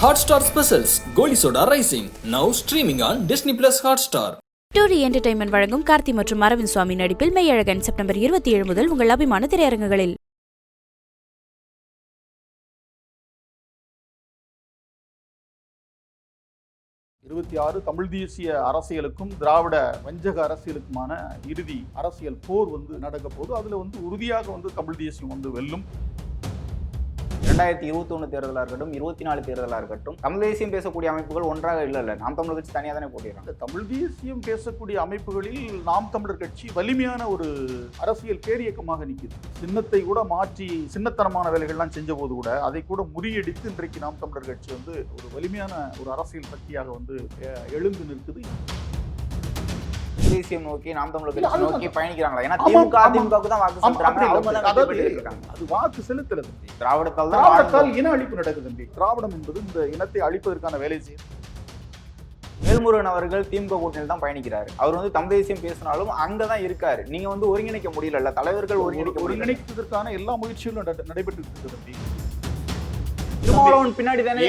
Hotstar Specials Goli Soda Rising now streaming on Disney Plus Hotstar. டூரி entertainment வழங்கும் கார்த்தி மற்றும் அரவிந்த் சுவாமி நடிப்பில் மெய்யழகன் செப்டம்பர் 27 முதல் உங்கள் அபிமான திரையரங்குகளில். 26 தமிழ் தேசிய அரசியலுக்கும் திராவிட வஞ்சக அரசியலுக்குமான இறுதி அரசியல் போர் நடக்க போது அதுல உறுதியாக தமிழ் தேசியம் வெல்லும். 2021 தேர்தலாக இருக்கட்டும் 24 தேர்தலாக இருக்கட்டும் தமிழ் தேசியம் பேசக்கூடிய அமைப்புகள் ஒன்றாக இல்லை. நாம் தமிழர் கட்சி தனியாக தானே போட்டிடுறாங்க. தமிழ் தேசியம் பேசக்கூடிய அமைப்புகளில் நாம் தமிழர் கட்சி வலிமையான ஒரு அரசியல் பேரியக்கமாக நிற்குது. சின்னத்தை கூட மாற்றி சின்னத்தனமான வேலைகள்லாம் செஞ்ச போது கூட அதை கூட முறியடித்து இன்றைக்கு நாம் தமிழர் கட்சி ஒரு வலிமையான ஒரு அரசியல் சக்தியாக எழுந்து நிற்குது. தேசியம் நோக்கி நாம் தமிழர் கட்சி நோக்கி பயணிக்கிறாங்களா? ஏன்னா திமுக அதிமுகவுக்கு தான் வாக்கு செலுத்துறாங்க. அது வாக்கு செலுத்துறது திராவிடத்தால் இன அழிப்பு நடக்குது. திராவிடம் என்பது இந்த இனத்தை அழிப்பதற்கான வேலை செய்யும். வேல்முருகன் அவர்கள் திமுக கூட்டணியில் தான் பயணிக்கிறாரு. அவர் தமிழ் தேசியம் பேசினாலும் அங்கதான் இருக்காரு. நீங்க ஒருங்கிணைக்க முடியல. தலைவர்கள் ஒருங்கிணைப்பதற்கான எல்லா முயற்சிகளும் நடைபெற்று இருக்கிறது. பின்னாடி தானே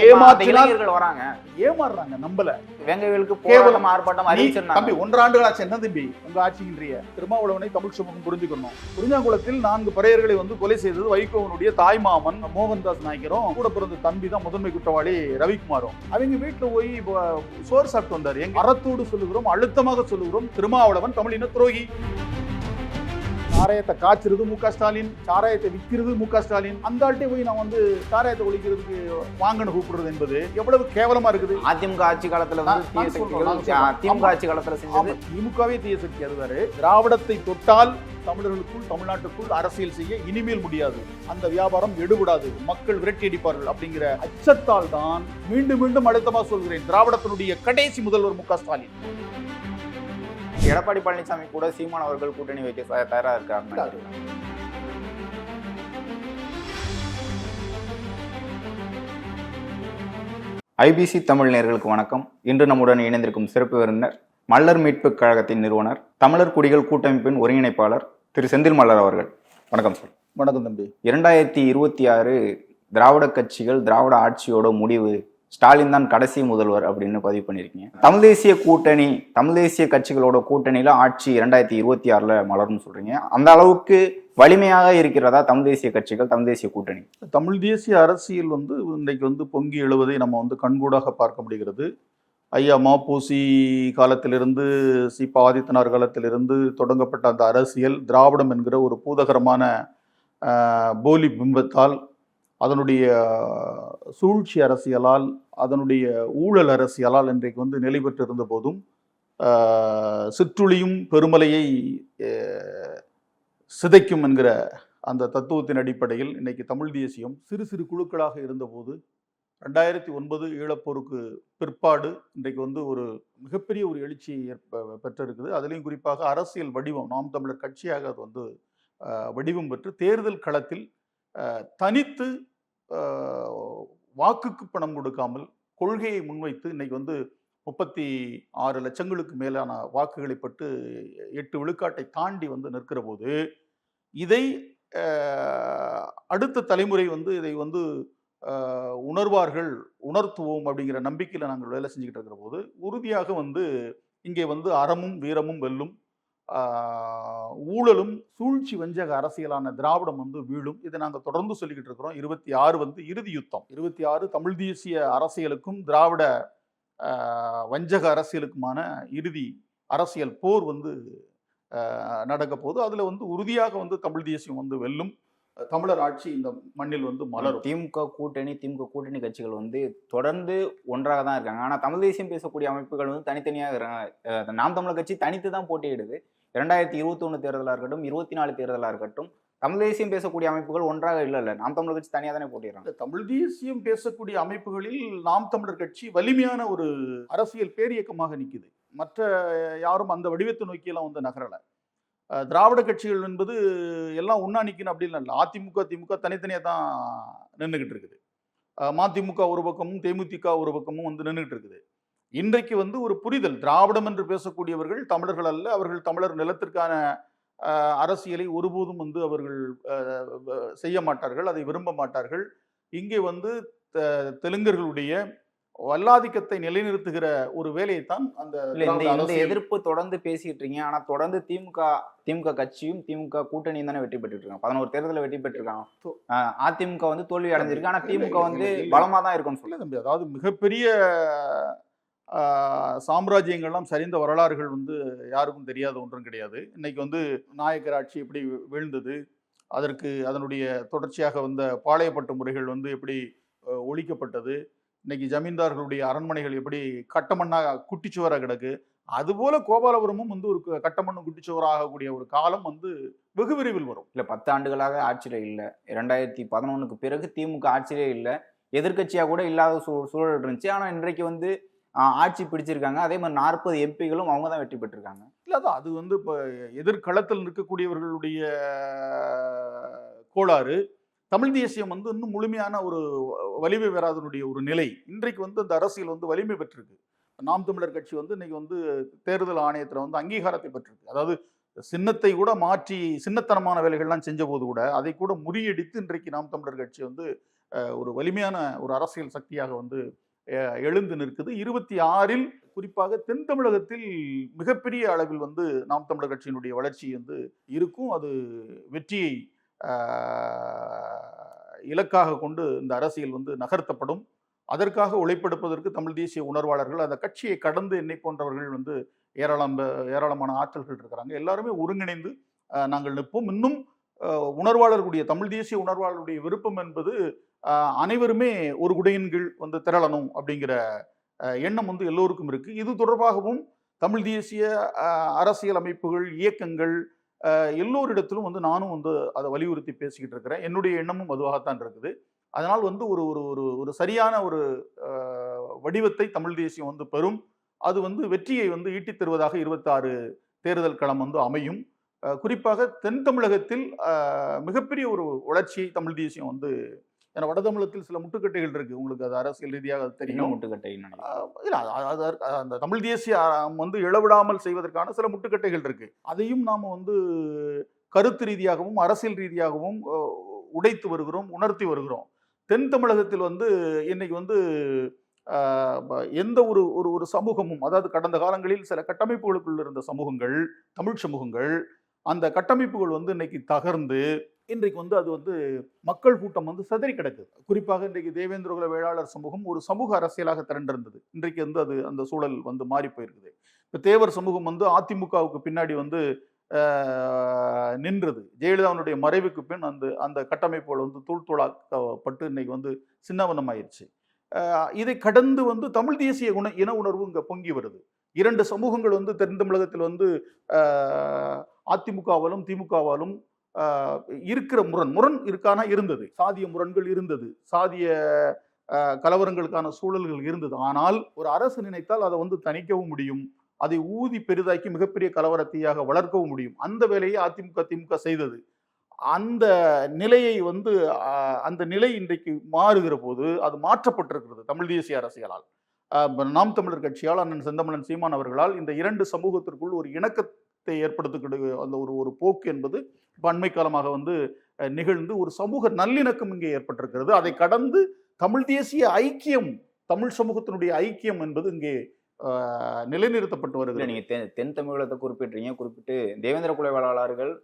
இளைஞர்கள் வராங்க, ஏமாறுறாங்க. நம்பல வேங்கைகளுக்கு கேவலம் ஆர்ப்பாட்டம் அறிவிச்சிருந்தாங்க. தம்பி 1 ஆண்டுகளாச்சு என்ன தம்பி உங்க ஆட்சியின்றிய திருமாவளவனை தமிழ் சமூகம் புரிஞ்சுக்கணும். புரிஞ்சாங்குளத்தில் 4 பறையர்களை கொலை செய்தது வைகோவனுடைய தாய் மாமன் மோகன்தாஸ் நாயக்கரும் கூட பிறந்த தம்பி தான் முதன்மை குற்றவாளி ரவிக்குமாரும். அவங்க வீட்டுல போய் சோறு சாப்பிட்டு வந்தாரு. எங்க அறத்தோடு சொல்லுகிறோம், அழுத்தமாக சொல்லுகிறோம், திருமாவளவன் தமிழின துரோகி. சாராயத்தை காய்ச்சிருது முக ஸ்டாலின், சாராயத்தை விற்கிறது முக ஸ்டாலின். அந்த ஆள்கிட்ட போய் நான் சாராயத்தை ஒழிக்கிறதுக்கு வாங்கன்னு கூப்பிடுறது என்பது எவ்வளவு கேவலமா இருக்குது. அதிமுக ஆட்சி காலத்துல திமுக ஆட்சி காலத்துல செஞ்சது திமுகவே தீய சக்தி. அதுவாரு திராவிடத்தை தொட்டால் தமிழர்களுக்குள் தமிழ்நாட்டுக்குள் அரசியல் செய்ய இனிமேல் முடியாது, அந்த வியாபாரம் எடுபடாது, மக்கள் விரட்டி அடிப்பார்கள் அப்படிங்கிற அச்சத்தால் தான் மீண்டும் மீண்டும் அழுத்தமா சொல்கிறேன், திராவிடத்தினுடைய கடைசி முதல்வர் முக ஸ்டாலின். எடப்பாடி பழனிசாமி கூட சீமான் அவர்கள் கூட்டணி வைக்க தயாரா இருக்காங்க. ஐபிசி தமிழ் நேயர்களுக்கு வணக்கம். இன்று நம்முடன் இணைந்திருக்கும் சிறப்பு விருந்தினர் மல்லர் மீட்பு கழகத்தின் நிறுவனர், தமிழர் குடிகள் கூட்டமைப்பின் ஒருங்கிணைப்பாளர் திரு செந்தில் மல்லர் அவர்கள். வணக்கம் சார். வணக்கம் தம்பி. 2026 திராவிட கட்சிகள் திராவிட ஆட்சியோட முடிவு, ஸ்டாலின் தான் கடைசி முதல்வர் அப்படின்னு பதிவு பண்ணியிருக்கீங்க. தமிழ் தேசிய கூட்டணி, தமிழ் தேசிய கட்சிகளோட கூட்டணியில ஆட்சி 2026 மலர்னு சொல்றீங்க. அந்த அளவுக்கு வலிமையாக இருக்கிறதா தமிழ் தேசிய கட்சிகள், தமிழ் தேசிய கூட்டணி? தமிழ் தேசிய அரசியல் இன்றைக்கு பொங்கி எழுவதை நம்ம கண்கூடாக பார்க்க முடிகிறது. ஐயா மாப்போசி காலத்திலிருந்து சிபா ஆதித்தனார் காலத்திலிருந்து தொடங்கப்பட்ட அந்த அரசியல் திராவிடம் என்கிற ஒரு பூதகரமான போலி பிம்பத்தால், அதனுடைய சூழ்ச்சி அரசியலால், அதனுடைய ஊழல் அரசியலால் இன்றைக்கு நிலை பெற்றிருந்த போதும் சிற்றுளியும் பெருமலையை சிதைக்கும் என்கிற அந்த தத்துவத்தின் அடிப்படையில் இன்னைக்கு தமிழ் தேசியம் சிறு சிறு குழுக்களாக இருந்தபோது 2009 ஈழப்போருக்கு பிற்பாடு இன்றைக்கு ஒரு மிகப்பெரிய ஒரு எழுச்சியை பெற்றிருக்குது. அதுலேயும் குறிப்பாக அரசியல் வடிவம், நாம் தமிழர் கட்சியாக அது வடிவம் பெற்று தேர்தல் களத்தில் தனித்து வாக்குக்கு பணம் கொடுக்காமல் கொள்கையை முன்வைத்து இன்னைக்கு 36 லட்சங்களுக்கு மேலான வாக்குகளை பட்டு 8 விழுக்காட்டை தாண்டி நிற்கிற போது, இதை அடுத்த தலைமுறை இதை உணர்வார்கள், உணர்த்துவோம் அப்படிங்கிற நம்பிக்கையில் நாங்கள் வேலை செஞ்சுக்கிட்டு இருக்கிற போது உறுதியாக இங்கே அறமும் வீரமும் வெல்லும், ஊழலும் சூழ்ச்சி வஞ்சக அரசியலான திராவிடம் வீழும். இதை நாங்கள் தொடர்ந்து சொல்லிக்கிட்டு இருக்கிறோம். 26 இறுதி யுத்தம். 26 தமிழ் தேசிய அரசியலுக்கும் திராவிட வஞ்சக அரசியலுக்குமான இறுதி அரசியல் போர் நடக்க போது அதுல உறுதியாக தமிழ் தேசியம் வெல்லும், தமிழர் ஆட்சி இந்த மண்ணில் மலரும். திமுக கூட்டணி கட்சிகள் தொடர்ந்து ஒன்றாக தான் இருக்காங்க. ஆனா தமிழ் தேசியம் பேசக்கூடிய அமைப்புகள் தனித்தனியாக இருக்காங்க. நாம் தமிழர் கட்சி தனித்து தான் போட்டியிடுது. 2021 தேர்தலாக இருக்கட்டும் 24 தேர்தலாக இருக்கட்டும் தமிழ் தேசியம் பேசக்கூடிய அமைப்புகள் ஒன்றாக இல்லை. நாம் தமிழர் கட்சி தனியாக தானே போட்டிடுறாங்க. தமிழ் தேசியம் பேசக்கூடிய அமைப்புகளில் நாம் தமிழர் கட்சி வலிமையான ஒரு அரசியல் பேரியக்கமாக நிற்குது. மற்ற யாரும் அந்த வடிவத்தை நோக்கியெல்லாம் நகரலை. திராவிட கட்சிகள் என்பது எல்லாம் ஒன்னா நிற்கணும் அப்படின்னு இல்லை. அதிமுக திமுக தனித்தனியாக தான் நின்றுகிட்டு இருக்குது. மதிமுக ஒரு பக்கமும் தேமுதிக ஒரு பக்கமும் நின்றுகிட்டு இருக்குது. இன்றைக்கு ஒரு புரிதல், திராவிடம் என்று பேசக்கூடியவர்கள் தமிழர்கள் அல்ல, அவர்கள் தமிழர் நிலத்திற்கான அரசியலை ஒருபோதும் அவர்கள் செய்ய மாட்டார்கள், அதை விரும்ப மாட்டார்கள். இங்கே தெலுங்கர்களுடைய வல்லாதிக்கத்தை நிலைநிறுத்துகிற ஒரு வேலையைத்தான் அந்த இந்த எதிர்ப்பு தொடர்ந்து பேசிட்டு இருக்கீங்க. ஆனா தொடர்ந்து திமுக கட்சியும் திமுக கூட்டணியும் தானே வெற்றி பெற்றுட்டு இருக்காங்க. 11 தேர்தலில் வெற்றி பெற்றிருக்காங்க. அதிமுக வந்து தோல்வி அடைஞ்சிருக்கு. ஆனா திமுக வந்து பலமா தான் இருக்கும்னு சொல்ல தம்பி. அதாவது மிகப்பெரிய சாம்ராஜ்யங்கள்லாம் சரிந்த வரலாறுகள் வந்து யாருக்கும் தெரியாத ஒன்றும் கிடையாது. இன்னைக்கு வந்து நாயக்கர் ஆட்சி எப்படி வீழ்ந்தது, அதற்கு அதனுடைய தொடர்ச்சியாக வந்த பாளையப்பட்டு முறைகள் வந்து எப்படி ஒழிக்கப்பட்டது, இன்னைக்கு ஜமீன்தார்களுடைய அரண்மனைகள் எப்படி கட்டமண்ணா குட்டிச்சுவராக கிடக்கு, அதுபோல கோபாலபுரமும் வந்து ஒரு கட்டமண்ணு குட்டிச்சுவராகக்கூடிய ஒரு காலம் வந்து வெகு விரைவில் வரும். இல்ல 10 ஆண்டுகளாக ஆட்சியில இல்லை. 2011க்கு பிறகு திமுக ஆட்சியிலே இல்லை. எதிர்கட்சியா கூட இல்லாத சூழல் இருந்துச்சு. ஆனா இன்றைக்கு வந்து ஆட்சி பிடிச்சிருக்காங்க. அதே மாதிரி 40 எம்பிகளும் அவங்க தான் வெற்றி பெற்றிருக்காங்க. இல்லை, அதான் அது வந்து இப்போ எதிர்களத்தில் இருக்கக்கூடியவர்களுடைய கோளாறு. தமிழ் தேசியம் வந்து இன்னும் முழுமையான ஒரு வலிமை பெறாதனுடைய ஒரு நிலை. இன்றைக்கு வந்து அந்த அரசியல் வந்து வலிமை பெற்றிருக்கு. நாம் தமிழர் கட்சி வந்து இன்னைக்கு வந்து தேர்தல் ஆணையத்தில் வந்து அங்கீகாரத்தை பெற்றிருக்கு. அதாவது சின்னத்தை கூட மாற்றி சின்னத்தனமான வேலைகள்லாம் செஞ்ச போது கூட அதை கூட முறியடித்து இன்றைக்கு நாம் தமிழர் கட்சி வந்து ஒரு வலிமையான ஒரு அரசியல் சக்தியாக வந்து எழுந்து நிற்குது. 26 குறிப்பாக தென் தமிழகத்தில் மிகப்பெரிய அளவில் வந்து நாம் தமிழர் கட்சியினுடைய வளர்ச்சி வந்து இருக்கும். அது வெற்றியை இலக்காக கொண்டு இந்த அரசியல் வந்து நகர்த்தப்படும். அதற்காக உழைப்பெடுப்பதற்கு தமிழ் தேசிய உணர்வாளர்கள், அந்த கட்சியை கடந்து என்னை போன்றவர்கள் வந்து ஏராளமான ஆற்றல்கள் இருக்கிறாங்க. எல்லாருமே ஒருங்கிணைந்து நாங்கள் நிற்போம். இன்னும் உணர்வாளர்களுடைய தமிழ் தேசிய உணர்வாளர்களுடைய விருப்பம் என்பது அனைவருமே ஒரு குடையின் கீழ் வந்து திரளணும் அப்படிங்கிற எண்ணம் வந்து எல்லோருக்கும் இருக்கு. இது தொடர்பாகவும் தமிழ் தேசிய அரசியல் அமைப்புகள், இயக்கங்கள் எல்லோரிடத்திலும் வந்து நானும் வந்து அதை வலியுறுத்தி பேசிக்கிட்டு இருக்கிறேன். என்னுடைய எண்ணமும் அதுவாகத்தான் இருக்குது. அதனால் வந்து ஒரு ஒரு ஒரு சரியான ஒரு வடிவத்தை தமிழ் தேசியம் வந்து பெறும். அது வந்து வெற்றியை வந்து ஈட்டித் தருவதாக 26 தேர்தல் களம் வந்து அமையும். குறிப்பாக தென் தமிழகத்தில் மிகப்பெரிய ஒரு வளர்ச்சியை தமிழ் தேசியம் வந்து, ஏன்னா வட தமிழகத்தில் சில முட்டுக்கட்டைகள் இருக்கு. உங்களுக்கு அது அரசியல் ரீதியாக அது தெரியும். முட்டுக்கட்டை இல்லை, அந்த தமிழ் தேசிய வந்து இழவிடாமல் செய்வதற்கான சில முட்டுக்கட்டைகள் இருக்கு. அதையும் நாம் வந்து கருத்து ரீதியாகவும் அரசியல் ரீதியாகவும் உடைத்து வருகிறோம், உணர்த்தி வருகிறோம். தென் தமிழகத்தில் வந்து இன்னைக்கு வந்து எந்த ஒரு ஒரு சமூகமும், அதாவது கடந்த காலங்களில் சில கட்டமைப்புகளுக்குள் இருந்த சமூகங்கள், தமிழ் சமூகங்கள், அந்த கட்டமைப்புகள் வந்து இன்னைக்கு தகர்ந்து இன்றைக்கு வந்து அது வந்து மக்கள் கூட்டம் வந்து சிதறி கிடக்குது. குறிப்பாக இன்றைக்கு தேவேந்திரகுல வேளாளர் சமூகம் ஒரு சமூக அரசியலாக திரண்டிருந்தது. இன்றைக்கு வந்து அது அந்த சூழல் வந்து மாறி போயிருக்குது. இப்போ தேவர் சமூகம் வந்து அதிமுகவுக்கு பின்னாடி வந்து நின்றது. ஜெயலலிதாவுடைய மறைவுக்கு பின் அந்த கட்டமைப்புகள் வந்து தூள்தூளாக்கப்பட்டு இன்னைக்கு வந்து சின்னவனமாயிருச்சு. இதை கடந்து வந்து தமிழ் தேசிய இன உணர்வு இங்க பொங்கி வருது. 2 சமூகங்கள் வந்து தென் தமிழகத்தில் வந்து அதிமுகவாலும் திமுகவாலும் இருக்கிற முரண் இருக்கானா இருந்தது. சாதிய முரண்கள் இருந்தது, சாதிய கலவரங்களுக்கான சூழல்கள் இருந்தது. ஆனால் ஒரு அரசு நினைத்தால் அதை வந்து தணிக்கவும் முடியும், அதை ஊதி பெரிதாக்கி மிகப்பெரிய கலவரத்தையாக வளர்க்கவும் முடியும். அந்த வேலையை அதிமுக திமுக செய்தது. அந்த நிலையை வந்து அந்த நிலை இன்றைக்கு மாறுகிற போது அது மாற்றப்பட்டிருக்கிறது தமிழ் தேசிய அரசியலால். நாம் தமிழர் கட்சியால், அண்ணன் செந்தமிழன் சீமான் அவர்களால் இந்த 2 சமூகத்திற்குள் ஒரு இணக்கத்தை ஏற்படுத்தக்கூடிய அந்த ஒரு போக்கு என்பது அண்மை காலமாக வந்து நிகழ்ந்து ஒரு சமூக நல்லிணக்கம் இங்கே ஏற்பட்டிருக்கிறது. அதை கடந்து தமிழ் தேசிய ஐக்கியம், தமிழ் சமூகத்தினுடைய ஐக்கியம் என்பது இங்கே நிலைநிறுத்தப்பட்டு வருகிறது. நீங்க தென் தமிழகத்தை குறிப்பிட்டு தேவேந்திர குல வேளாளர்கள்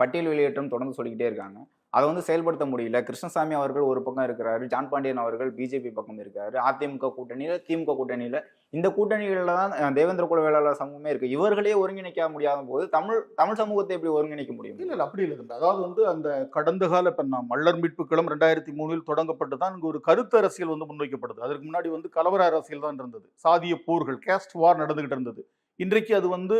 பட்டியல் வெளியேற்றம் தொடர்ந்து சொல்லிக்கிட்டே இருக்காங்க. அதை வந்து செயல்படுத்த முடியல. கிருஷ்ணசாமி அவர்கள் ஒரு பக்கம் இருக்கிறாரு, ஜான் பாண்டியன் அவர்கள் பிஜேபி பக்கம் இருக்காரு, அதிமுக கூட்டணியில திமுக கூட்டணியில, இந்த கூட்டணிகளில் தான் தேவேந்திர குல வேளாளர் சமூகமே இருக்கு. இவர்களே ஒருங்கிணைக்க முடியாத போது தமிழ் சமூகத்தை எப்படி ஒருங்கிணைக்க முடியும்? இல்லை, அப்படி இல்லை. அதாவது வந்து அந்த கடந்த கால மல்லர் மீட்பு களம் 2003 தொடங்கப்பட்டு தான் இங்கு ஒரு கருத்து அரசியல் வந்து முன்வைக்கப்படுது. அதற்கு முன்னாடி வந்து கலவர அரசியல் தான் இருந்தது, சாதிய போர்கள், கேஸ்ட் வார் நடந்துகிட்டு இருந்தது. இன்றைக்கு அது வந்து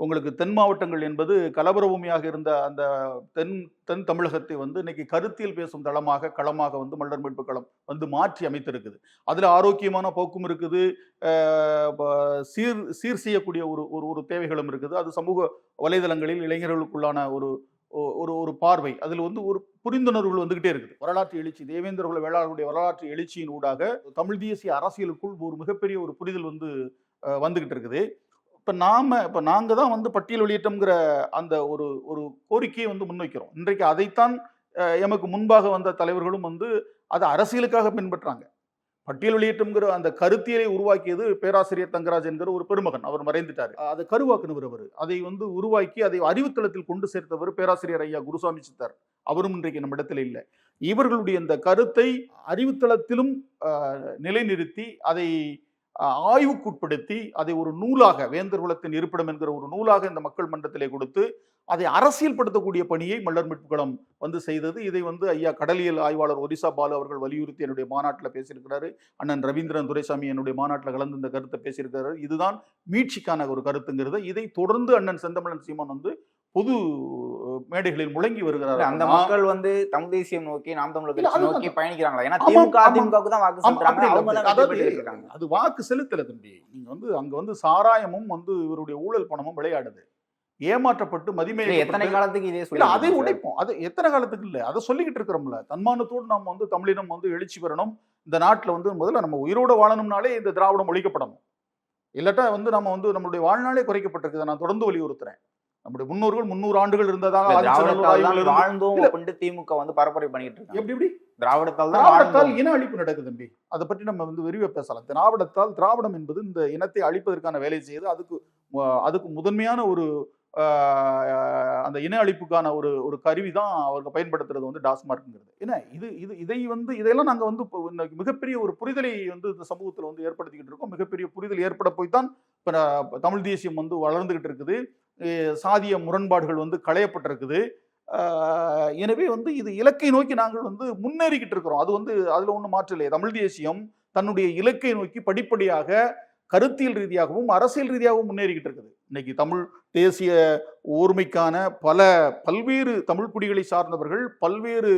உங்களுக்கு தென் மாவட்டங்கள் என்பது கலவர பூமியாக இருந்த அந்த தென் தமிழகத்தை வந்து இன்னைக்கு கருத்தியல் பேசும் களமாக வந்து மல்லர் மீட்பு களம் வந்து மாற்றி அமைத்திருக்குது. அதுல ஆரோக்கியமான போக்கும் இருக்குது, சீர் செய்யக்கூடிய ஒரு தேவைகளும் இருக்குது. அது சமூக வலைதளங்களில் இளைஞர்களுக்குள்ளான ஒரு பார்வை, அதில் வந்து ஒரு புரிந்துணர்வுகள் வந்துகிட்டே இருக்குது. வரலாற்று எழுச்சி, தேவேந்திர குல வேளாளருடைய வரலாற்று எழுச்சியின் ஊடாக தமிழ் தேசிய அரசியலுக்குள் ஒரு மிகப்பெரிய ஒரு புரிதல் வந்து வந்துகிட்டு இருக்குது. இப்போ நாங்கள் தான் வந்து பட்டியல் வெளியேற்றம்ங்கிற அந்த ஒரு கோரிக்கையை வந்து முன்வைக்கிறோம். இன்றைக்கு அதைத்தான் எமக்கு முன்பாக வந்த தலைவர்களும் வந்து அதை அரசியலுக்காக பின்பற்றாங்க. பட்டியல் வெளியேற்றம்ங்கிற அந்த கருத்தியலை உருவாக்கியது பேராசிரியர் தங்கராஜ் என்கிற ஒரு பெருமகன். அவர் மறைந்துட்டார். அதை கருவாக்குனவர் அவர். அதை உருவாக்கி அதை அறிவுத்தளத்தில் கொண்டு சேர்த்தவர் பேராசிரியர் ஐயா குருசாமி சித்தார். அவரும் இன்றைக்கு நம்ம இடத்துல இல்லை. இவர்களுடைய இந்த கருத்தை அறிவுத்தளத்திலும் நிலைநிறுத்தி அதை ஆய்வுக்குட்படுத்தி அதை ஒரு நூலாக, வேந்தர் குலத்தின் இருப்பிடம் என்கிற ஒரு நூலாக இந்த மக்கள் மன்றத்திலே கொடுத்து அதை அரசியல்படுத்தக்கூடிய பணியை மல்லர் மீட்புகளம் செய்தது. இதை ஐயா கடலியல் ஆய்வாளர் ஒரிசா பாலு அவர்கள் வலியுறுத்தி என்னுடைய மாநாட்டில் பேசியிருக்கிறாரு. அண்ணன் ரவீந்திரன் துரைசாமி என்னுடைய மாநாட்டில் கலந்து இந்த கருத்தை பேசியிருக்கிறாரு. இதுதான் மீட்சிக்கான ஒரு கருத்துங்கிறது. இதை தொடர்ந்து அண்ணன் செந்தமிழன் சீமான் பொது மேடைகளில் முழங்கி வருகிறார். அந்த மக்கள் தமிழ் தேசியம் நோக்கி, நாம் தமிழர் கட்சி நோக்கி பயணிக்கிறாங்களா? ஏன்னா அதிமுகவுக்கு தான் வாக்கு செலுத்துறாங்க. அது வாக்கு செலுத்தல தம்பி. நீங்க அங்க சாராயமும் இவருடைய ஊழல் பணமும் விளையாடுது. ஏமாற்றப்பட்டு மதிமையை எத்தனை காலத்துக்கு இதே சொல்லி அதை உடைப்போம். அது எத்தனை காலத்துக்கு இல்ல, அதை சொல்லிக்கிட்டு இருக்கிறோம்ல. தன்மானத்தோடு நாம் தமிழினம் எழுச்சி பெறணும். இந்த நாட்டுல முதல்ல நம்ம உயிரோட வாழணும்னாலே இந்த திராவிடம் ஒழிக்கப்படணும். இல்லாட்டா நம்ம நம்மளுடைய வாழ்நாளே குறைக்கப்பட்டிருக்குது. நான் தொடர்ந்து வலியுறுத்துறேன். நம்முடைய முன்னோர்கள் 300 ஆண்டுகள் இருந்ததாக திமுக பரப்புரை பண்ணிட்டு இருக்கு. எப்படி திராவிடத்தால் இன அழிப்பு நடக்குது தம்பி. அதை பற்றி நம்ம விரிவா பேசலாம். திராவிடம் என்பது இந்த இனத்தை அழிப்பதற்கான வேலை செய்யுது. அதுக்கு முதன்மையான ஒரு அந்த இன அழிப்புக்கான ஒரு கருவி தான் அவர்கள் பயன்படுத்துறது டாஸ்மார்க்ங்கிறது. ஏன்னா இதை இதெல்லாம் நாங்க மிகப்பெரிய ஒரு புரிதலை இந்த சமூகத்தில் ஏற்படுத்திக்கிட்டு இருக்கோம். மிகப்பெரிய புரிதல் ஏற்பட போய்தான் இப்ப தமிழ் தேசியம் வளர்ந்துகிட்டு இருக்குது. சாதிய முரண்பாடுகள் களையப்பட்டிருக்குது. எனவே இது இலக்கை நோக்கி நாங்கள் முன்னேறிக்கிட்டு இருக்கிறோம். அதுல ஒண்ணு மாற்று இல்லையா. தமிழ் தேசியம் தன்னுடைய இலக்கை நோக்கி படிப்படியாக கருத்தியல் ரீதியாகவும் அரசியல் ரீதியாகவும் முன்னேறிக்கிட்டு இருக்குது. இன்னைக்கு தமிழ் தேசிய ஒருமைக்கான பல்வேறு தமிழ் குடிகளை சார்ந்தவர்கள் பல்வேறு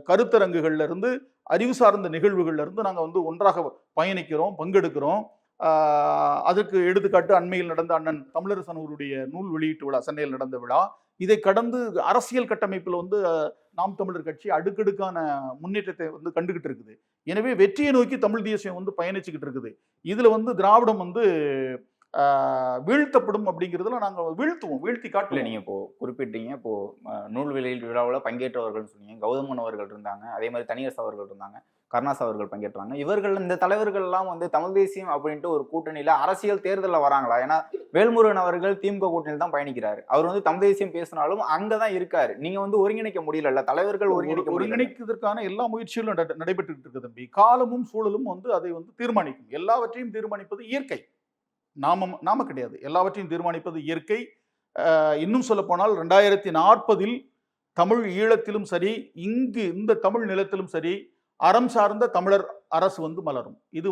கருத்தரங்குகள்ல இருந்து, அறிவு சார்ந்த நிகழ்வுகள்ல இருந்து நாங்க ஒன்றாக பயணிக்கிறோம், பங்கெடுக்கிறோம். அதற்கு எடுத்துக்காட்டு அண்மையில் நடந்த அண்ணன் தமிழரசன் அவருடைய நூல் வெளியீட்டு விழா, சென்னையில் நடந்த விழா. இதை கடந்து அரசியல் கட்டமைப்பில் நாம் தமிழர் கட்சி அடுக்கடுக்கான முன்னேற்றத்தை கண்டுகிட்டு இருக்குது. எனவே வெற்றியை நோக்கி தமிழ் தேசியம் பயணிச்சுக்கிட்டு இருக்குது. இதுல திராவிடம் வீழ்த்தப்படும் அப்படிங்கிறதுல நாங்க வீழ்த்தி காட்டல. நீங்க இப்போ குறிப்பிட்டீங்க, இப்போ நூல் வெளியீட்டு விழாவில் பங்கேற்றவர்கள் சொன்னீங்க. கௌதமன் அவர்கள் இருந்தாங்க, அதே மாதிரி தனியரசு அவர்கள் இருந்தாங்க, கருணாஸ் அவர்கள் பங்கேற்றாங்க. இவர்கள் இந்த தலைவர்கள் எல்லாம் தமிழ் தேசியம் அப்படின்ட்டு ஒரு கூட்டணியில அரசியல் தேர்தலில் வராங்களா? ஏன்னா வேல்முருகன் அவர்கள் திமுக கூட்டணியில் தான் பயணிக்கிறாரு. அவர் தமிழ் தேசியம் பேசினாலும் அங்கதான் இருக்காரு. நீங்க ஒருங்கிணைக்க முடியல. தலைவர்கள் ஒருங்கிணைக்கிறதுக்கான எல்லா முயற்சிகளும் நடைபெற்று இருக்கு தம்பி. காலமும் சூழலும் அதை தீர்மானிக்கும். எல்லாவற்றையும் தீர்மானிப்பது இயற்கை. நாம கிடையாது. எல்லாவற்றையும் தீர்மானிப்பது இயற்கை. இன்னும் சொல்ல போனால் 2040 தமிழ் ஈழத்திலும் சரி, இங்கு இந்த தமிழ் நிலத்திலும் சரி, அறம் சார்ந்த தமிழர் அரசு மலரும். இது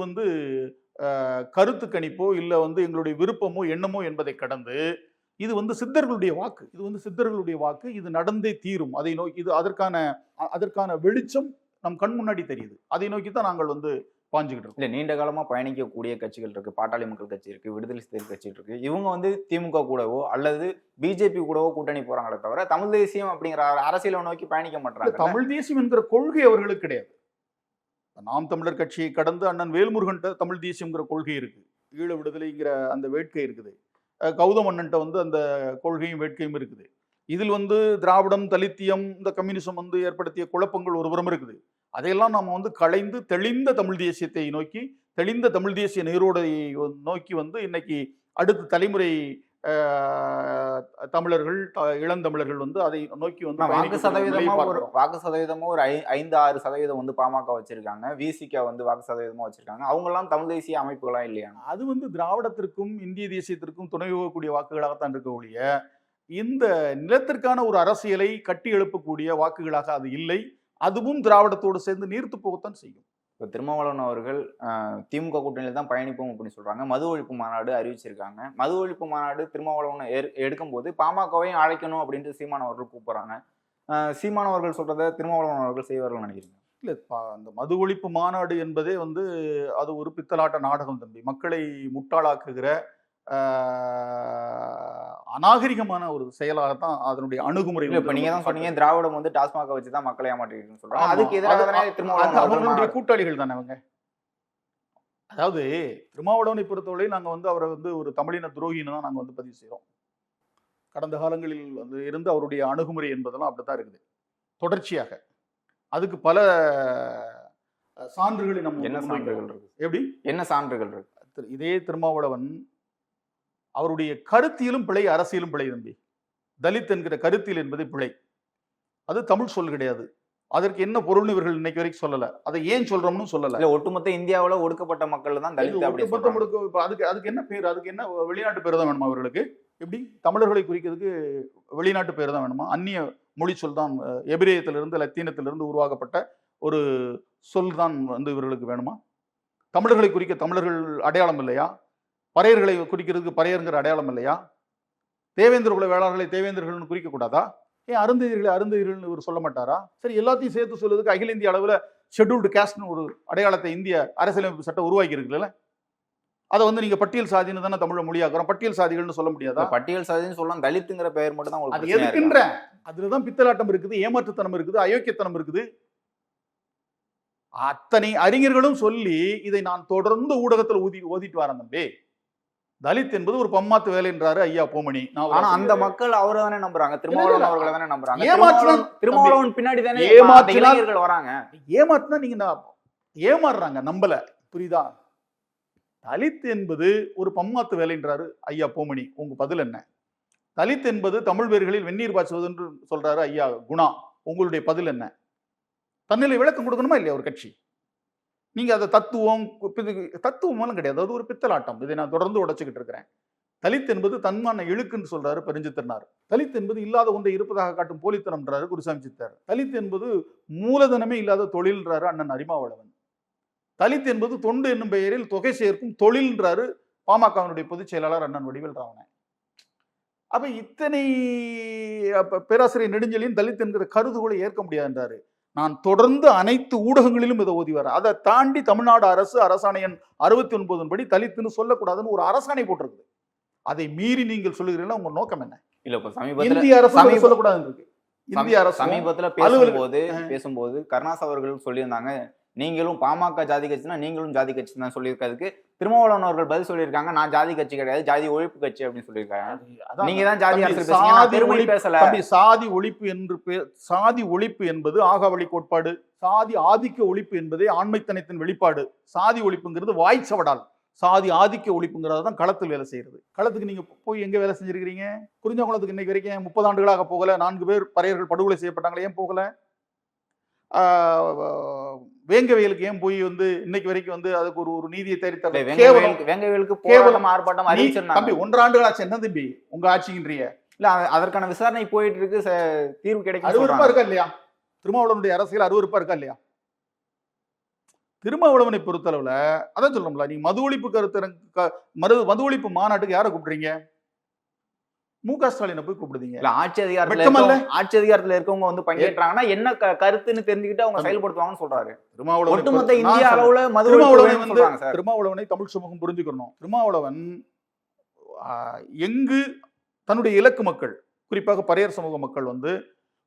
கருத்து கணிப்போ இல்ல எங்களுடைய விருப்பமோ எண்ணமோ என்பதை கடந்து இது சித்தர்களுடைய வாக்கு. சித்தர்களுடைய வாக்கு. இது நடந்தே தீரும். அதை நோக்கி அதற்கான வெளிச்சம் நம் கண் முன்னாடி தெரியுது. அதை நோக்கி தான் நாங்கள் பாஞ்சுக்கிட்டு இருக்கோம். இல்ல, நீண்ட காலமா பயணிக்கக்கூடிய கட்சிகள் இருக்கு. பாட்டாளி மக்கள் கட்சி இருக்கு, விடுதலை சிறுத்தைகள் கட்சி இருக்கு. இவங்க திமுக கூடவோ அல்லது பிஜேபி கூடவோ கூட்டணி போறாங்களே தவிர தமிழ் தேசியம் அப்படிங்கிற அரசியலை நோக்கி பயணிக்க மாட்டாங்க. தமிழ் தேசியம் என்கிற கொள்கை அவர்களுக்கு கிடையாது. நாம் தமிழர் கட்சியை கடந்து அண்ணன் வேல்முருகன் தமிழ் தேசியம்ங்கிற கொள்கை இருக்கு. ஈழ விடுதலைங்கிற அந்த வேட்கை இருக்குது. கௌதமண்ணன்ட்ட அந்த கொள்கையும் வேட்கையும் இருக்குது. இதில் திராவிடம், தலித்தியம், இந்த கம்யூனிசம் ஏற்படுத்திய குழப்பங்கள் ஒரு புறம் இருக்குது. அதையெல்லாம் நாம களைந்து தெளிந்த தமிழ் தேசியத்தை நோக்கி, தெளிந்த தமிழ் தேசிய நீரோடை நோக்கி இன்னைக்கு அடுத்த தலைமுறை தமிழர்கள், இளந்தமிழர்கள் அதை நோக்கி வாக்கு சதவீதமா ஒரு 5-6% பாமக வச்சிருக்காங்க. விசிக வாக்கு சதவீதமா வச்சிருக்காங்க. அவங்க எல்லாம் தமிழ் தேசிய அமைப்புகளா இல்லையா? அது திராவிடத்திற்கும் இந்திய தேசியத்திற்கும் துணை போகக்கூடிய வாக்குகளாகத்தான் இருக்க ஒழிய இந்த நிலத்திற்கான ஒரு அரசியலை கட்டி எழுப்பக்கூடிய வாக்குகளாக அது இல்லை. அதுவும் திராவிடத்தோடு சேர்ந்து நீர்த்து போகத்தான் செய்யும். இப்போ திருமாவளவன் அவர்கள் திமுக கூட்டணியில் தான் பயணிப்போம் அப்படின்னு சொல்றாங்க. மது ஒழிப்பு மாநாடு அறிவிச்சிருக்காங்க. மது ஒழிப்பு மாநாடு திருமாவளவனை எடுக்கும்போது பாமகவையும் அழைக்கணும் அப்படின்ட்டு சீமான் அவர்கள் கூப்பிடுறாங்க. சீமான் அவர்கள் சொல்றதை திருமாவளவன் அவர்கள் செய்வார்கள் நினைக்கிறீங்க? இல்லை, அந்த மது ஒழிப்பு மாநாடு என்பதே அது ஒரு பித்தலாட்ட நாடகம் தம்பி. மக்களை முட்டாளாக்குகிற அநாகரிகமான ஒரு செயலாகத்தான் அதனுடைய அணுகுமுறை. இப்ப நீங்க தான் சொன்னீங்க திராவிடம் டாஸ்மாக வச்சுதான் மக்களை ஏமாற்றிட்டு சொல்றாங்க. அதுக்கு எதிராக அவர்களுடைய கூட்டாளிகள் தானே அவங்க. அதாவது திருமாவளவனை பொறுத்தவரை நாங்க அவரை ஒரு தமிழின துரோகின்னு தான் நாங்க பதிவு செய்யறோம். கடந்த காலங்களில் இருந்து அவருடைய அணுகுமுறை என்பதெல்லாம் அப்படித்தான் இருக்குது தொடர்ச்சியாக. அதுக்கு பல சான்றுகளை நம்ம என்ன சான்றுகள் இருக்கு? எப்படி என்ன சான்றுகள் இருக்கு? இதே திருமாவளவன் அவருடைய கருத்தியலும் பிழை, அரசியலும் பிழை தம்பி. தலித் என்கிற கருத்தியல் என்பது பிழை. அது தமிழ் சொல் கிடையாது. அதற்கு என்ன பொருள்னு இவர்கள் இன்னைக்கு வரைக்கும் சொல்லல. அதை ஏன் சொல்றோம்னு சொல்லல. இல்ல, ஒட்டுமொத்த இந்தியாவுல ஒடுக்கப்பட்ட மக்கள் தான் தலித் அப்படி சொல்றாங்க. அதுக்கு என்ன பேர்? அதுக்கு என்ன வெளிநாட்டு பேர் தான் வேணுமா அவர்களுக்கு? எப்படி தமிழர்களை குறிக்கிறதுக்கு வெளிநாட்டு பேர் தான் வேணுமா? அந்நிய மொழி சொல் தான், எபிரேயத்திலிருந்து லத்தீனத்திலிருந்து உருவாக்கப்பட்ட ஒரு சொல் தான் இவர்களுக்கு வேணுமா? தமிழர்களை குறிக்க தமிழர்கள் அடையாளம் இல்லையா? பறையர்களை குறிக்கிறதுக்கு பறையருங்கிற அடையாளம் இல்லையா? தேவேந்திர குல வேளாளர்களை தேவேந்திரர்கள்னு குறிக்க கூடாதா? ஏன் அருந்ததியர்கள்னு இவர் சொல்ல மாட்டாரா? சரி, எல்லாத்தையும் சேர்த்து சொல்றதுக்கு அகில இந்திய அளவில் ஷெட்யூல்டு காஸ்ட்னு ஒரு அடையாளத்தை இந்திய அரசியலமைப்பு சட்டம் உருவாக்கி இருக்குல்ல. அதை நீங்க பட்டியல் சாதின்னு தானே தமிழ் மொழியாக்குறோம். பட்டியல் சாதிகள்னு சொல்ல முடியாதா? பட்டியல் சாதின்னு சொல்லலாம், தலித்துங்கிற பெயர் மட்டும் தான். அது எதுக்குன்ற அதுலதான் பித்தலாட்டம் இருக்குது, ஏமாற்றுத்தனம் இருக்குது, அயோக்கியத்தனம் இருக்குது. அத்தனை அறிஞர்களும் சொல்லி இதை நான் தொடர்ந்து ஊடகத்தில் ஓதிட்டு வரேன் தம்பி. தலித் என்பது ஒரு பம்மாத்து வேலை என்றாரு ஐயா போமணி. ஆனா அந்த மக்கள் அவரை தானே நம்புறாங்க, திருமாவளவன் அவர்களை தானே நம்புறாங்க. திருமாவளவன் பின்னாடி தானே இளைஞர்கள் வராங்க. ஏமாற்றினா நீங்க ஏமாறுறாங்க, நம்பல. புரியுதா? தலித் என்பது ஒரு பம்மாத்து வேலை என்றாரு ஐயா போமணி. உங்க பதில் என்ன? தலித் என்பது தமிழ் வேர்களில் வெந்நீர் பாய்ச்சுவது என்று சொல்றாரு ஐயா குணா. உங்களுடைய பதில் என்ன? தன்னிலை விளக்கம் கொடுக்கணுமா இல்லையா ஒரு கட்சி? நீங்க அதை தத்துவமெல்லாம் கிடையாது, அது ஒரு பித்தலாட்டம். இதை நான் தொடர்ந்து உடைச்சுக்கிட்டு இருக்கிறேன். தலித் என்பது தன்மான இழுக்குன்னு சொல்றாரு பெருஞ்சித்திரனார். தலித் என்பது இல்லாத ஒன்றை இருப்பதாக காட்டும் போலித்தனம்ன்றாரு குருசாமி சித்தர். தலித் என்பது மூலதனமே இல்லாத தொழில்ன்றாரு அண்ணன் அரிமாவளவன். தலித் என்பது தொண்டு என்னும் பெயரில் தொகை சேர்க்கும் தொழில்ன்றாரு பாமகவினுடைய பொதுச் செயலாளர் அண்ணன் வடிவேல் ராவணன். அப்ப இத்தனை பேராசிரியர் நெடுஞ்செழியன் தலித் என்கிற கருதுகோளை ஏற்க முடியாதுன்றாரு. நான் தொடர்ந்து அனைத்து ஊடகங்களிலும் இதை ஓதி வரேன். அதை தாண்டி தமிழ்நாடு அரசாணை எண் 69 படி தலித்துன்னு சொல்லக்கூடாதுன்னு ஒரு அரசாணை போட்டிருக்குது. அதை மீறி நீங்கள் சொல்லுகிறீங்களா? உங்க நோக்கம் என்ன? இல்ல, இப்ப சமீபத்துல இந்திய அரசு சொல்லக்கூடாதுன்னு இருக்கு. இந்திய அரசு சமீபத்துல பேசும்போது கருணாஸ் அவர்கள் சொல்லியிருந்தாங்க, நீங்களும் பாமக ஜாதி கட்சினா நீங்களும் ஜாதி கட்சி தான் சொல்லியிருக்கிறதுக்கு திருமாவளவன் அவர்கள் பதில் சொல்லியிருக்காங்க, நான் ஜாதி கட்சி கிடையாது, ஜாதி ஒழிப்பு கட்சி அப்படின்னு சொல்லியிருக்காங்க. நீங்க தான் ஜாதி அரசியல் பேசல. சாதி ஒழிப்பு என்பது ஆகாவளி கோட்பாடு. சாதி ஆதிக்க ஒழிப்பு என்பதே ஆண்மைத்தனத்தின் வெளிப்பாடு. சாதி ஒழிப்புங்கிறது வாய்ச்சவடால். சாதி ஆதிக்க ஒழிப்புங்கிறது தான் களத்தில் வேலை செய்யறது. களத்துக்கு நீங்க போய் எங்க வேலை செஞ்சிருக்கிறீங்க? குறிஞ்சாங்குளத்துக்கு இன்னைக்கு வரைக்கும் 30 ஆண்டுகளாக போகல. 4 பேர் பறையர்கள் படுகொலை செய்யப்பட்டாங்களே, ஏன் போகல? வேங்கவேலுக்கு ஏன் போய் இன்னைக்கு வரைக்கும் அதுக்கு ஒரு நீதியை தேடித்தர? ஆர்ப்பாட்டம் அறிவிச்சிருந்தாங்க. 1.5 ஆண்டுகளாச்சு. என்ன தம்பி உங்க ஆட்சிக்கின்றிய? இல்ல, அதற்கான விசாரணை போயிட்டு இருக்கு, தீர்வு கிடைக்கும். அருவருப்பா இருக்கா இல்லையா? திருமாவளவனுடைய அரசியல் அருவருப்பா இருக்கா இல்லையா? திருமாவளவனை பொறுத்தளவுல அதான் சொல்றோம்ல, நீ மது ஒழிப்பு மாநாட்டுக்கு யாரை கூப்பிடுறீங்க? மு.க. ஸ்டாலினை போய் கூப்பிடுதீங்க. ஆட்சி அதிகாரத்துல இருக்கவங்க பங்கேற்றாங்கன்னா என்ன கருத்துன்னு தெரிஞ்சுக்கிட்டு அவங்க செயல்படுத்துவாங்கன்னு சொல்றாரு. ஒட்டுமொத்த இந்திய அளவுல திருமாவளவனை தமிழ் சமூகம் புரிஞ்சுக்கணும். திருமாவளவன் எங்கு தன்னுடைய இலக்கு மக்கள், குறிப்பாக பறையர் சமூக மக்கள்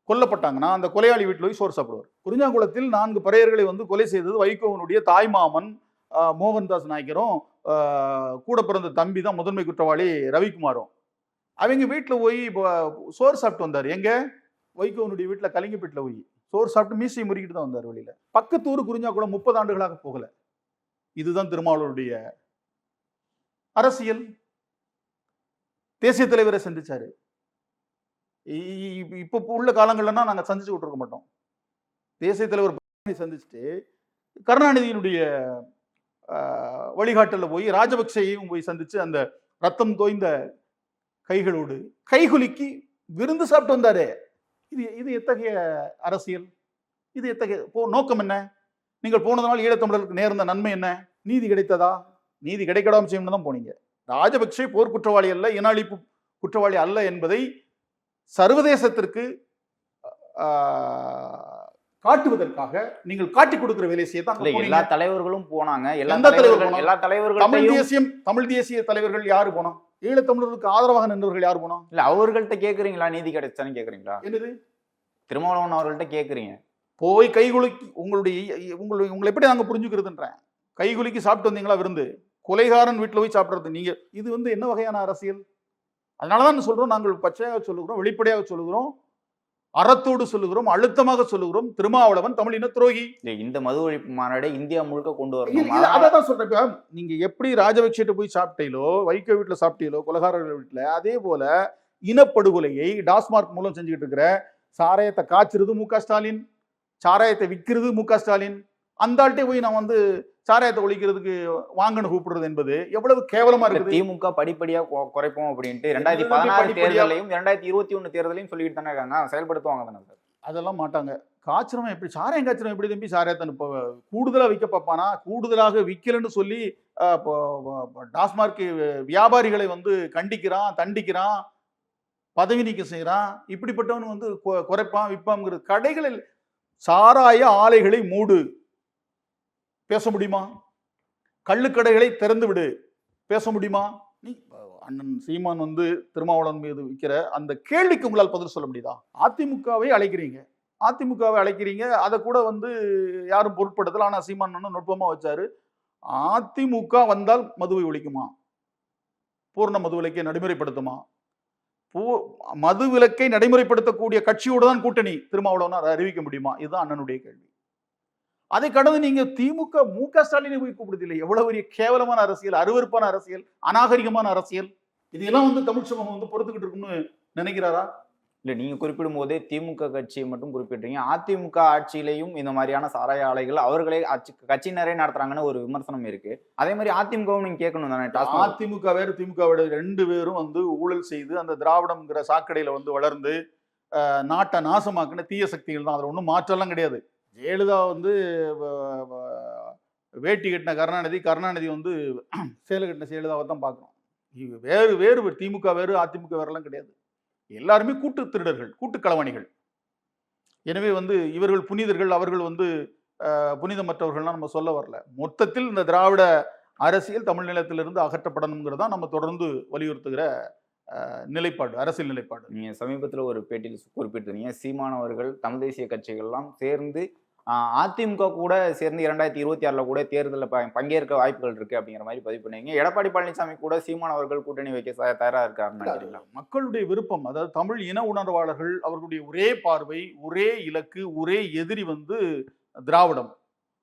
கொல்லப்பட்டாங்கன்னா அந்த கொலையாளி வீட்டில் போய் சோறு சாப்பிடுவார். குறிஞ்சாங்குளத்தில் 4 பறையர்களை கொலை செய்தது வைகோவனுடைய தாய்மாமன் மோகன்தாஸ் நாயக்கரும் கூட பிறந்த தம்பி தான் முதன்மை குற்றவாளி ரவிக்குமாரும். அவங்க வீட்டில் போய் சோறு சாப்பிட்டு வந்தார். எங்க? வைகோவனுடைய வீட்டில் கலிங்கப்பேட்டில் போய் சோறு சாப்பிட்டு மீசையை முறுக்கிட்டு தான் வந்தார் வெளியில. பக்கத்தூர் குறிஞ்சாங்குளம் 30 ஆண்டுகளாக போகல. இதுதான் திருமாவளவனுடைய அரசியல். தேசிய தலைவரை சந்திச்சாரு. இப்ப உள்ள காலங்கள்னா நாங்க சந்திச்சு விட்டுருக்க மாட்டோம். தேசிய தலைவர் சந்திச்சுட்டு கருணாநிதியினுடைய வழிகாட்டல போய் ராஜபக்சேயையும் போய் சந்திச்சு அந்த ரத்தம் தோய்ந்த கைகளோடு கைகுலுக்கி விருந்து சாப்பிட்டு வந்தாரு. இது எத்தகைய அரசியல்? இது எத்தகைய நோக்கம் என்ன? நீங்கள் போனதனால் ஈழத்தமிழருக்கு நேர்ந்த நன்மை என்ன? நீதி கிடைத்ததா? நீதி கிடைக்காம செய்யணும்னு தான் போனீங்க. ராஜபக்சே போர் குற்றவாளி அல்ல, இன அழிப்பு குற்றவாளி அல்ல என்பதை சர்வதேசத்திற்கு காட்டுவதற்காக நீங்கள் காட்டி கொடுக்கிற வேலையை செய்ய எல்லா தலைவர்களும் போனாங்க. எல்லா தலைவர்களும் தமிழ் தேசிய தலைவர்கள் யாரு போனோம்? ஈழத்தமிழர்களுக்கு ஆதரவாக நின்றவர்கள் யார் போனோம்? இல்ல, அவர்கள்ட்ட கேக்குறீங்களா? நீதி கிடைச்சான்னு கேக்குறீங்களா? என்னது திருமாவளவன் அவர்கள்ட்ட கேக்குறீங்க? போய் கைகுலுக்கி உங்களை எப்படி நாங்க புரிஞ்சுக்கிறதுன்றேன். கைகுலுக்கி சாப்பிட்டு வந்தீங்களா விருந்து? கொலைகாரன் வீட்டுல போய் சாப்பிடுறது நீங்க. இது என்ன வகையான அரசியல்? அதனாலதான் சொல்றோம், நாங்கள் பச்சையாக சொல்லுகிறோம், வெளிப்படையாக சொல்லுகிறோம். அறத்தோடு சொல்லுகிறோம், அழுத்தமாக சொல்லுகிறோம், திருமாவளவன் தமிழின துரோகி. இந்த மது ஒழிப்பு மாநாடை இந்தியா முழுக்க கொண்டு இல்ல, வரணும். அதான் சொல்றேன். இப்ப நீங்க எப்படி ராஜபக்சேட்ட போய் சாப்பிட்டீங்களோ, வைகோ வீட்டுல சாப்பிட்டீங்களோ, கொலகாரர்கள் வீட்டுல, அதே போல இனப்படுகொலையை டாஸ்மார்க் மூலம் செஞ்சுக்கிட்டு இருக்கிற, சாராயத்தை காய்ச்சிருது முக ஸ்டாலின், சாராயத்தை விற்கிறது முக ஸ்டாலின், அந்த ஆள்கிட்ட போய் நான் வந்து சாராயத்தை ஒழிக்கிறதுக்கு வாங்கன்னு கூப்பிடுறது என்பது எவ்வளவு கேவலமா இருக்குது. திமுக படிப்படியா குறைப்போம் அப்படின்ட்டு 2016 தேர்தலையும் 2021 தேர்தலையும் சொல்லிட்டு தானே இருக்காங்க. செயல்படுத்துவாங்க தானே சார்? அதெல்லாம் மாட்டாங்க. காய்ச்சறவன் எப்படி சாராயம் காய்ச்சறவன் எப்படி தம்பி சாராயத்தை இப்போ கூடுதலாக விற்க பார்ப்பானா? கூடுதலாக விற்கலன்னு சொல்லி டாஸ்மார்க் வியாபாரிகளை வந்து கண்டிக்கிறான், தண்டிக்கிறான், பதவி நீக்கம் செய்கிறான். இப்படிப்பட்டவன் வந்து குறைப்பான், விற்பாங்கிறது. கடைகளில் சாராய ஆலைகளை மூடு, பேச முடியுமா? கள்ளுக்கடைகளை திறந்து விடு, பேச முடியுமா? நீ அண்ணன் சீமான் வந்து திருமாவளவன் மீது வைக்கிற அந்த கேள்விக்கு உங்களால் பதில் சொல்ல முடியுதா? அதிமுகவை அழைக்கிறீங்க, அதை கூட வந்து யாரும் பொருட்படுத்தல. ஆனா சீமான் நுட்பமா வச்சாரு. அதிமுக வந்தால் மதுவை ஒழிக்குமா? பூர்ண மது விலக்கை நடைமுறைப்படுத்துமா? மது விலக்கை நடைமுறைப்படுத்தக்கூடிய கட்சியோடு தான் கூட்டணி திருமாவளவன் அறிவிக்க முடியுமா? இதுதான் அண்ணனுடைய கேள்வி. அதை கடந்து நீங்க திமுக முக ஸ்டாலினை போய் கூப்பிடுதில்லை. எவ்வளவு பெரிய கேவலமான அரசியல், அருவருப்பான அரசியல், அநாகரிகமான அரசியல். இதெல்லாம் வந்து தமிழ் சமூகம் வந்து பொறுத்துக்கிட்டு இருக்குன்னு நினைக்கிறாரா? இல்ல, நீங்க குறிப்பிடும் போதே திமுக கட்சியை மட்டும் குறிப்பிட்டீங்க. அதிமுக ஆட்சியிலையும் இந்த மாதிரியான சாராய ஆலைகள் அவர்களே கட்சியினரே நடத்துறாங்கன்னு ஒரு விமர்சனம் இருக்கு. அதே மாதிரி அதிமுகவும் நீங்க கேட்கணும் தானே? அதிமுக வேறு, திமுக வேறு, ரெண்டு பேரும் வந்து ஊழல் செய்து அந்த திராவிடம்ங்கிற சாக்கடையில வந்து வளர்ந்து நாட்டை நாசமாக்குன தீய சக்திகள் தான். அதுல ஒன்றும் மாற்றம்லாம் கிடையாது. ஜெயலலிதா வந்து வேட்டி கட்டின கருணாநிதி, கருணாநிதி வந்து சேலை கட்டின ஜெயலலிதாவை தான் பார்க்குறோம். வேறு வேறு திமுக வேறு, அதிமுக வேறெல்லாம் கிடையாது. எல்லாருமே கூட்டு திருடர்கள், கூட்டு களவாணிகள். எனவே வந்து இவர்கள் புனிதர்கள், அவர்கள் வந்து புனிதமற்றவர்கள்லாம் நம்ம சொல்ல வரல. மொத்தத்தில் இந்த திராவிட அரசியல் தமிழ் நிலத்திலிருந்து அகற்றப்படணுங்கிறது தான் நம்ம தொடர்ந்து வலியுறுத்துகிற நிலைப்பாடு, அரசியல் நிலைப்பாடு. நீங்க சமீபத்தில் ஒரு பேட்டியில் குறிப்பிட்டிருந்தீங்க, சீமானவர்கள் தமிழ் தேசிய கட்சிகள்லாம் சேர்ந்து அதிமுக கூட சேர்ந்து 2026 கூட தேர்தலில் பங்கேற்க வாய்ப்புகள் இருக்கு அப்படிங்கிற மாதிரி பதிவு பண்ணீங்க. எடப்பாடி பழனிசாமி கூட சீமானவர்கள் கூட்டணி வைக்க தயாரா இருக்காருன்னு நினைக்கிறீங்களா? மக்களுடைய விருப்பம், அதாவது தமிழ் இன உணர்வாளர்கள், அவர்களுடைய ஒரே பார்வை, ஒரே இலக்கு, ஒரே எதிரி வந்து திராவிடம்.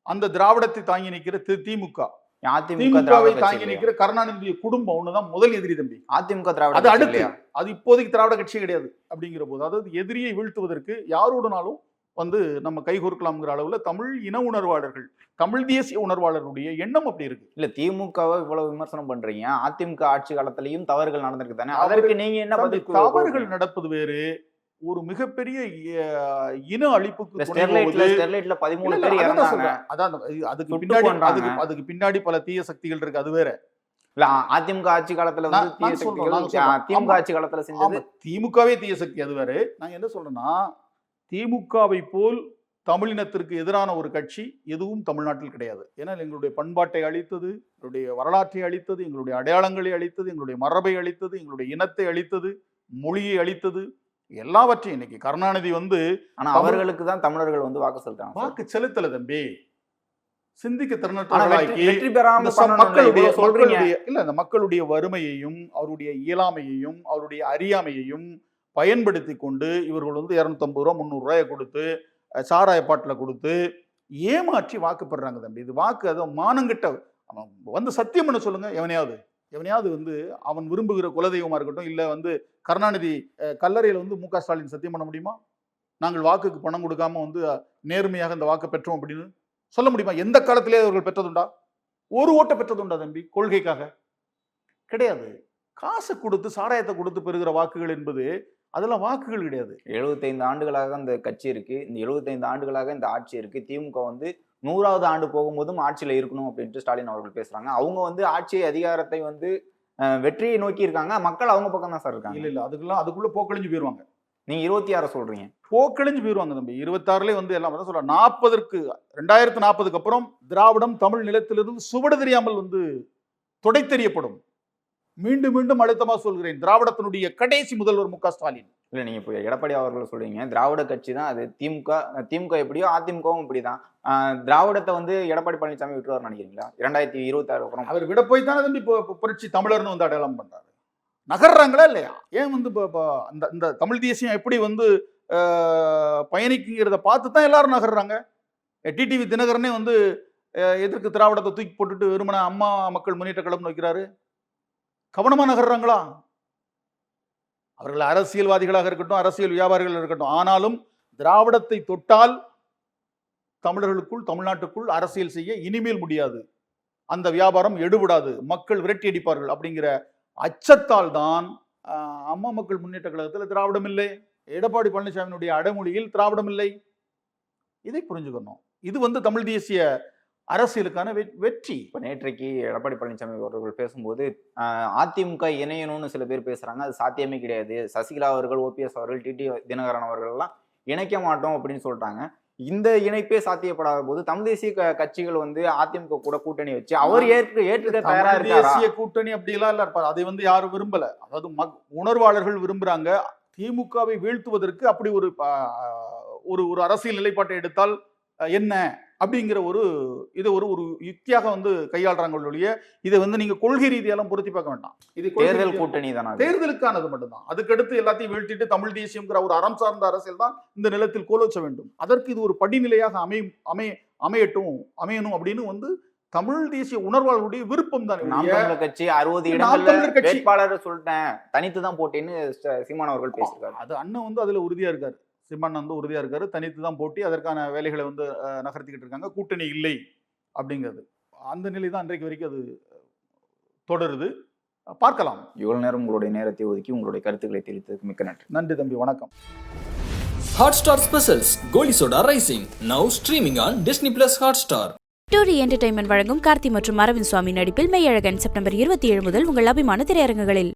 அந்த திராவிடத்தை தாங்கி நிற்கிற திமுக, அதிமுகவை தாங்கி நிற்கிற கருணாநிதி குடும்பம் ஒண்ணுதான் முதல் எதிரி தம்பி. அதிமுக திராவிட, அது அடுத்து, அது இப்போதைக்கு திராவிட கட்சி கிடையாது. அப்படிங்கிற போது அதாவது எதிரியை வீழ்த்துவதற்கு யாரோடனாலும் வந்து நம்ம கைகோர்க்கலாம்ங்கிற அளவுல தமிழ் இன உணர்வாளர்கள், தமிழ் தேசிய உணர்வாளர்களுடைய எண்ணம் அப்படி இருக்கு. இல்ல, திமுகவை இவ்வளவு விமர்சனம் பண்றீங்க, அதிமுக ஆட்சி காலத்திலையும் தவறுகள் நடந்திருக்கு தானே? அதற்கு நீங்க என்ன பதில்? தவறுகள் நடப்பது வேறு, ஒரு மிகப்பெரிய இன அழிப்புக்கு அதுக்கு பின்னாடி பல தீய சக்திகள் இருக்கு. அது வேற. இல்ல, அதிமுக ஆட்சி காலத்துல திமுக ஆட்சி காலத்துல செஞ்சது திமுகவே தீய சக்தி, அது வேற. நான் என்ன சொல்றேன்னா, திமுகவை போல் தமிழினத்திற்கு எதிரான ஒரு கட்சி எதுவும் தமிழ்நாட்டில் கிடையாது. ஏன்னா எங்களுடைய பண்பாட்டை அழித்தது, எங்களுடைய வரலாற்றை அழித்தது, எங்களுடைய அடையாளங்களை அழித்தது, எங்களுடைய மரபை அழித்தது, எங்களுடைய இனத்தை அழித்தது, மொழியை அழித்தது, எல்லாவற்றையும். இன்னைக்கு கருணாநிதி வந்து, ஆனா அவர்களுக்கு தான் தமிழர்கள் வந்து வாக்கு செலுத்தாங்க. வாக்கு செலுத்தல தம்பி, சிந்திக்க இந்த மக்களுடைய வறுமையையும் அவருடைய இயலாமையையும் அவருடைய அறியாமையையும் பயன்படுத்தி கொண்டு இவர்கள் வந்து 250 ரூபா 300 ரூபாயை கொடுத்து சாராய பாட்டில் கொடுத்து ஏமாற்றி வாக்கு பெறாங்க தம்பி. இது வாக்கு, அது மானங்கிட்ட வந்து சத்தியம் பண்ண சொல்லுங்க. எவனையாவது வந்து அவன் விரும்புகிற குலதெய்வமா இருக்கட்டும், இல்ல வந்து கருணாநிதி கல்லறையில வந்து முக ஸ்டாலின் சத்தியம் பண்ண முடியுமா? நாங்கள் வாக்குக்கு பணம் கொடுக்காம வந்து நேர்மையாக இந்த வாக்கு பெற்றோம் அப்படின்னு சொல்ல முடியுமா? எந்த காலத்திலே அவர்கள் பெற்றதுண்டா? ஒரு ஓட்டை பெற்றதுண்டா தம்பி? கொள்கைக்காக கிடையாது. காசு கொடுத்து சாராயத்தை கொடுத்து பெறுகிற வாக்குகள் என்பது அதெல்லாம் வாக்குகள் கிடையாது. 75 ஆண்டுகளாக அந்த கட்சி இருக்கு, இந்த 75 ஆண்டுகளாக இந்த ஆட்சி இருக்கு. திமுக வந்து 100வது ஆண்டு போகும்போதும் ஆட்சியில இருக்கணும் அப்படின்ட்டு ஸ்டாலின் அவர்கள் பேசுறாங்க. அவங்க வந்து ஆட்சி அதிகாரத்தை வந்து வெற்றியை நோக்கி இருக்காங்க. மக்கள் அவங்க பக்கம் தான் சார் இருக்காங்க. இல்ல அதுக்குள்ள போக்கழிஞ்சு போயிருவாங்க. நீங்க 26 சொல்றீங்க, போக்கழிஞ்சு போயிருவாங்க தம்பி. 26 வந்து எல்லாம் சொல்ல 2040க்கு அப்புறம் திராவிடம் தமிழ் நிலத்திலிருந்து சுவடு தெரியாமல் வந்து தொடை தெரியப்படும். மீண்டும் மீண்டும் அழுத்தமா சொல்கிறேன், திராவிடத்தினுடைய கடைசி முதல்வர் முக ஸ்டாலின். இல்ல, நீங்க இப்போ எடப்பாடி அவர்கள் சொல்றீங்க திராவிட கட்சி தான் அது. திமுக எப்படியோ அதிமுகவும் இப்படிதான். திராவிடத்தை வந்து எடப்பாடி பழனிசாமி விட்டுருவார் நினைக்கிறீங்களா? 2026 அப்புறம் அவர் விட போய் தானே தம்பி புரட்சி தமிழர்னு வந்து அடையாளம் பண்றாரு. நகர்றாங்களா இல்லையா? ஏன் வந்து இந்த தமிழ் தேசியம் எப்படி வந்து பயணிக்குங்கிறத பார்த்து தான் எல்லாரும் நகர்றாங்க. டிடிவி தினகரனே வந்து எதற்கு திராவிடத்தை தூக்கி போட்டுட்டு வெறுமன அம்மா மக்கள் முன்னேற்ற கழகம் வைக்கிறாரு? கவனமா நகர்றாங்களா? அவர்கள் அரசியல்வாதிகளாக இருக்கட்டும், அரசியல் வியாபாரிகள் இருக்கட்டும், ஆனாலும் திராவிடத்தை தொட்டால் தமிழர்களுக்குள், தமிழ்நாட்டுக்குள் அரசியல் செய்ய இனிமேல் முடியாது, அந்த வியாபாரம் எடுபடாது, மக்கள் விரட்டி அடிப்பார்கள் அப்படிங்கிற அச்சத்தால் தான் அம்மா மக்கள் முன்னேற்ற கழகத்தில் திராவிடம் இல்லை, எடப்பாடி பழனிசாமியினுடைய அடைமொழியில் திராவிடம் இல்லை. இதை புரிஞ்சுக்கணும். இது வந்து தமிழ் தேசிய அரசியலுக்கான வெற்றி. இப்போ நேற்றைக்கு எடப்பாடி பழனிசாமி அவர்கள் பேசும்போது அதிமுக இணையணும்னு சில பேர் பேசுறாங்க, அது சாத்தியமே கிடையாது, சசிகலா அவர்கள், ஓபிஎஸ் அவர்கள், டிடி தினகரன் அவர்கள் எல்லாம் இணைக்க மாட்டோம் அப்படின்னு சொல்லிட்டாங்க. இந்த இணைப்பே சாத்தியப்படாத போது தமிழ் தேசிய கட்சிகள் வந்து அதிமுக கூட கூட்டணி வச்சு அவர் ஏற்றுக்க தயாரா இருக்காரா? தேசிய கூட்டணி அப்படிலாம் இல்ல இருப்பாரு. அதை வந்து யாரும் விரும்பல. அதாவது உணர்வாளர்கள் விரும்புறாங்க. திமுகவை வீழ்த்துவதற்கு அப்படி ஒரு அரசியல் நிலைப்பாட்டை எடுத்தால் என்ன அப்படிங்கிற இதை ஒரு யுக்தியாக வந்து கையாளுறாங்க ஒழிய இதை வந்து நீங்க கொள்கை ரீதியெல்லாம் பொருத்தி பார்க்க வேண்டாம். இது தேர்தல் கூட்டணி தானே, தேர்தலுக்கானது மட்டும்தான். அதுக்கடுத்து எல்லாத்தையும் வீழ்த்திட்டு தமிழ் தேசியம்ங்கிற ஒரு அறம் சார்ந்த அரசியல் தான் இந்த நிலத்தில் கோலோச்ச வேண்டும். அதற்கு இது ஒரு படிநிலையாக அமையணும் அப்படின்னு வந்து தமிழ் தேசிய உணர்வாளர்களுடைய விருப்பம் தான். நாம் தமிழர் கட்சி 60 இடங்கள்ல வேட்பாளர் சொல்லிட்டேன், தனித்து தான் போட்டின்னு சீமான் அவர்கள் பேசியிருக்காரு. அது அண்ணன் வந்து அதுல உறுதியா இருக்காரு. சீமான் வந்து உறுதியா இருக்காரு. தனித்து தான் போட்டி, அதற்கான வேலைகளை வந்து நகர்த்திக்கிட்டு இருக்காங்க. கூட்டணி இல்லை அப்படிங்கிறது அந்த நிலை தான் இன்றைக்கு வரைக்கும் அது தொடருது. பார்க்கலாம். இவ்வளவு நேரம் உங்களுடைய நேரத்தை ஒதுக்கி உங்களுடைய கருத்துக்களை தெரிவித்ததுக்கு மிக்க நன்றி. நன்றி தம்பி, வணக்கம். Hotstar Specials Goli Soda rising now streaming on Disney Plus Hotstar. டூரி என்டர்டைன்மெண்ட் வழங்கும் கார்த்தி மற்றும் அரவிந்த் சுவாமி நடிப்பில் மெய்யழகன் செப்டம்பர் 27 முதல் உங்கள் அபிமான திரையரங்குகளில்.